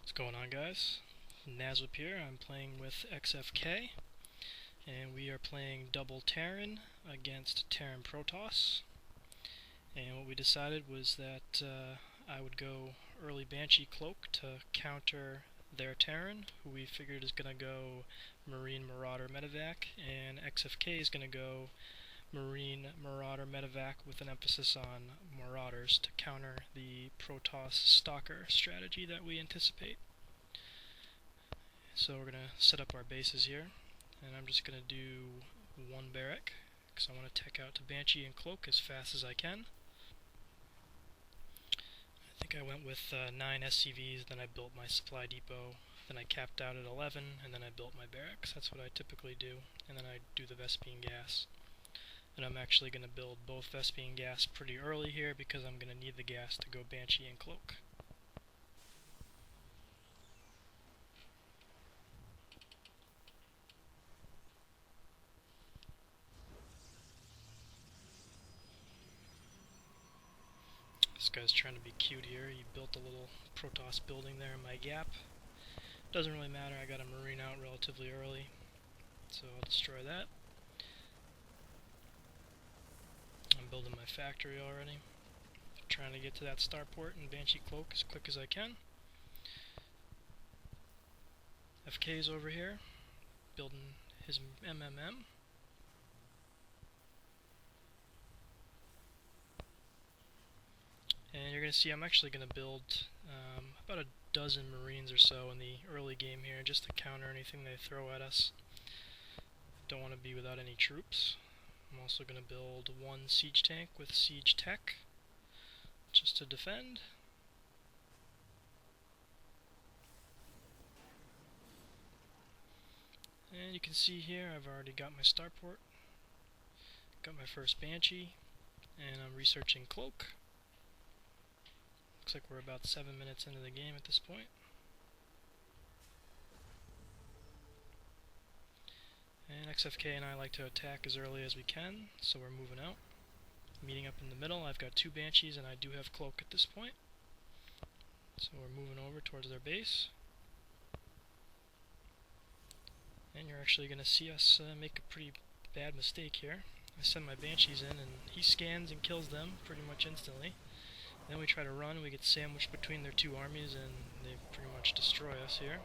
What's going on, guys? Nazwip here. I'm playing with XFK, and we are playing double Terran against Terran Protoss. And what we decided was that I would go early Banshee Cloak to counter their Terran, who we figured is going to go Marine Marauder Medevac, and XFK is going to go Marine Marauder Medevac with an emphasis on Marauders to counter the Protoss Stalker strategy that we anticipate. So we're going to set up our bases here, and I'm just going to do one barrack because I want to tech out to Banshee and Cloak as fast as I can. I think I went with 9 SCVs, then I built my supply depot, then I capped out at 11, and then I built my barracks. That's what I typically do, and then I do the Vespene gas. And I'm actually going to build both Vespene gas pretty early here because I'm going to need the gas to go Banshee and Cloak. This guy's trying to be cute here. He built a little Protoss building there in my gap. Doesn't really matter, I got a Marine out relatively early, so I'll destroy that. I'm building my factory already. Trying to get to that starport and Banshee Cloak as quick as I can. FK's over here, building his MMM. And you're going to see I'm actually going to build about a dozen Marines or so in the early game here, just to counter anything they throw at us. Don't want to be without any troops. I'm also going to build one siege tank with siege tech, just to defend. And you can see here I've already got my starport, got my first Banshee, and I'm researching Cloak. Looks like we're about 7 minutes into the game at this point. And XFK and I like to attack as early as we can, so we're moving out. Meeting up in the middle, I've got 2 Banshees and I do have Cloak at this point. So we're moving over towards their base. And you're actually going to see us make a pretty bad mistake here. I send my Banshees in and he scans and kills them pretty much instantly. Then we try to run, we get sandwiched between their 2 armies, and they pretty much destroy us here.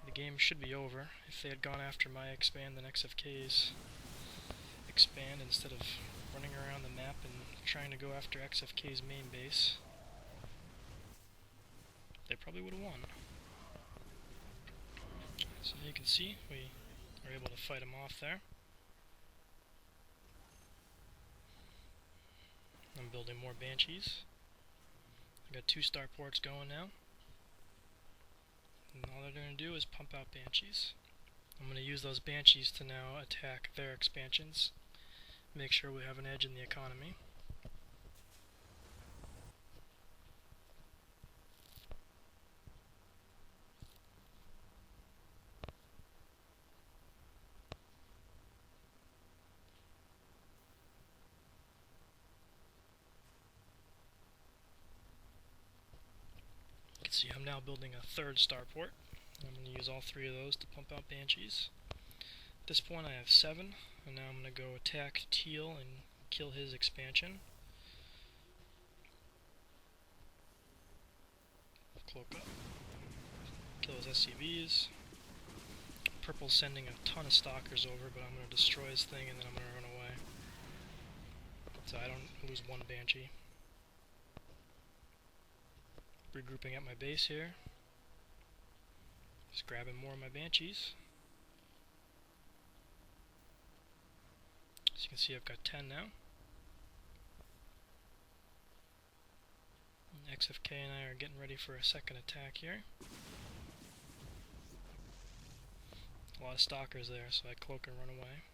The game should be over. If they had gone after my expand, then XFK's expand instead of running around the map and trying to go after XFK's main base, they probably would have won. So you can see, we were able to fight them off there. I'm building more Banshees. I got 2 starports going now. And all they're going to do is pump out Banshees. I'm going to use those Banshees to now attack their expansions. Make sure we have an edge in the economy. You can see I'm now building a 3rd starport. I'm going to use all 3 of those to pump out Banshees. At this point I have 7, and now I'm going to go attack Teal and kill his expansion. Cloak up. Kill his SCVs. Purple's sending a ton of stalkers over, but I'm going to destroy his thing and then I'm going to run away. So I don't lose 1 Banshee. Regrouping at my base here. Just grabbing more of my Banshees. As you can see, I've got 10 now. And XFK and I are getting ready for a second attack here. A lot of stalkers there, so I cloak and run away.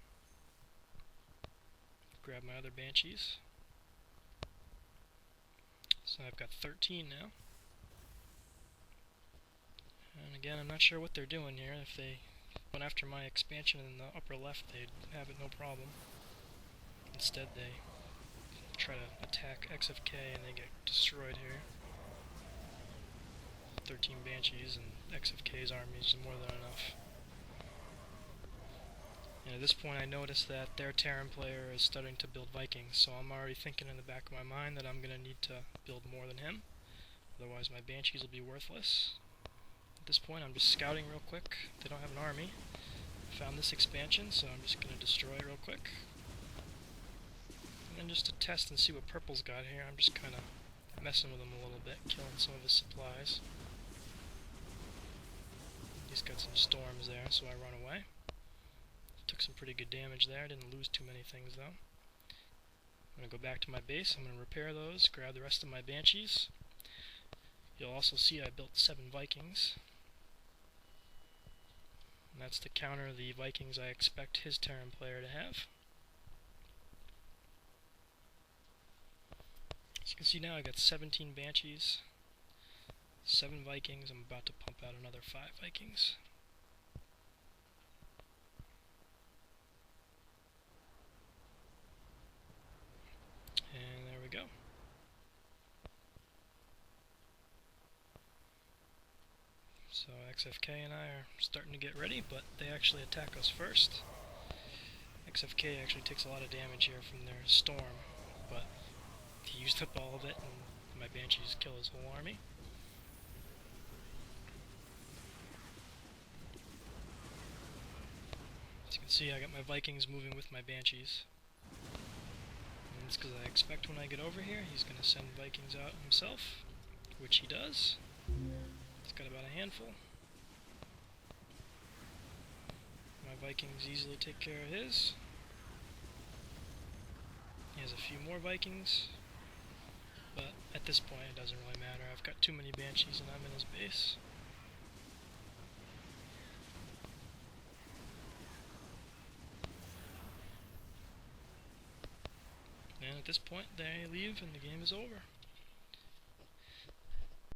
Grab my other Banshees. So I've got 13 now. And again, I'm not sure what they're doing here. If they went after my expansion in the upper left, they'd have it no problem. Instead, they try to attack XFK and they get destroyed here. 13 Banshees, and XFK's army is more than enough. And at this point I notice that their Terran player is starting to build Vikings, so I'm already thinking in the back of my mind that I'm going to need to build more than him. Otherwise my Banshees will be worthless. At this point I'm just scouting real quick. They don't have an army. Found this expansion, so I'm just going to destroy it real quick. And then just to test and see what purple's got here, I'm just kind of messing with him a little bit, killing some of his supplies. He's got some storms there, so I run away. Took some pretty good damage there. Didn't lose too many things though. I'm going to go back to my base. I'm going to repair those, grab the rest of my Banshees. You'll also see I built 7 Vikings. And that's to counter the Vikings I expect his Terran player to have. As you can see now I got 17 Banshees, 7 Vikings. I'm about to pump out another 5 Vikings. And there we go. So XFK and I are starting to get ready, but they actually attack us first. XFK actually takes a lot of damage here from their storm, but he used up all of it and my Banshees kill his whole army. As you can see, I got my Vikings moving with my Banshees. And it's because I expect when I get over here he's going to send Vikings out himself, which he does. He's got about a handful. My Vikings easily take care of his. He has a few more Vikings, but at this point it doesn't really matter. I've got too many Banshees and I'm in his base. And at this point they leave and the game is over.